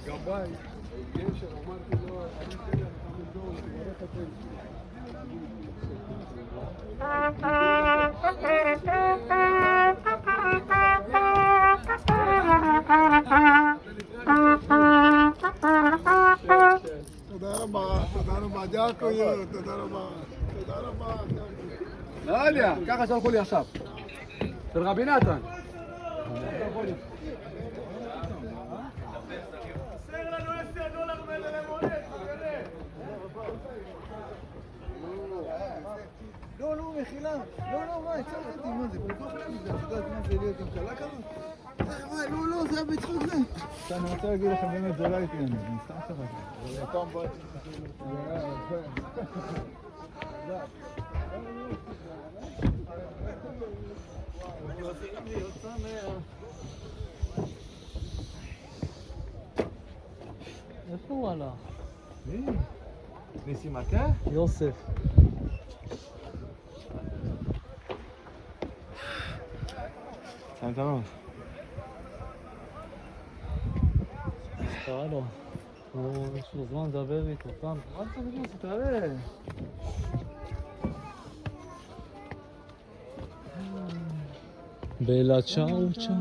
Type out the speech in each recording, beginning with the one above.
גבאי, גשר, אמרתי לו, אני אתן לך מזון, תברך את תודה רבה, דקויות, תודה רבה. לא יודע, ככה שלחו לי עכשיו. של רבי נתן. לא, מחילה. לא, מה, הצלחתי, מה זה? כל כך לב, זה את יודעת מה זה להיות עם קלה כזאת? לא, זה היה בצחוק זה. אני רוצה להגיד לכם באמת, זה לא הייתי אני, אני סתם שחקתי. זה פעם בועט. איפה הוא הלך? מי? נשימתה? יוסף. שם את הראש. קרא לו. יש לו זמן לדבר איתו. פעם. מה אתה מדבר? תעלה. בלה צ'או צ'או.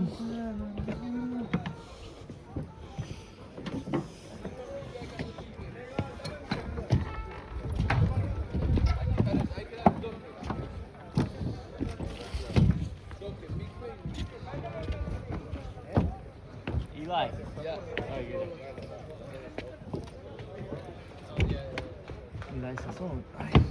Eli. Eli Sasson.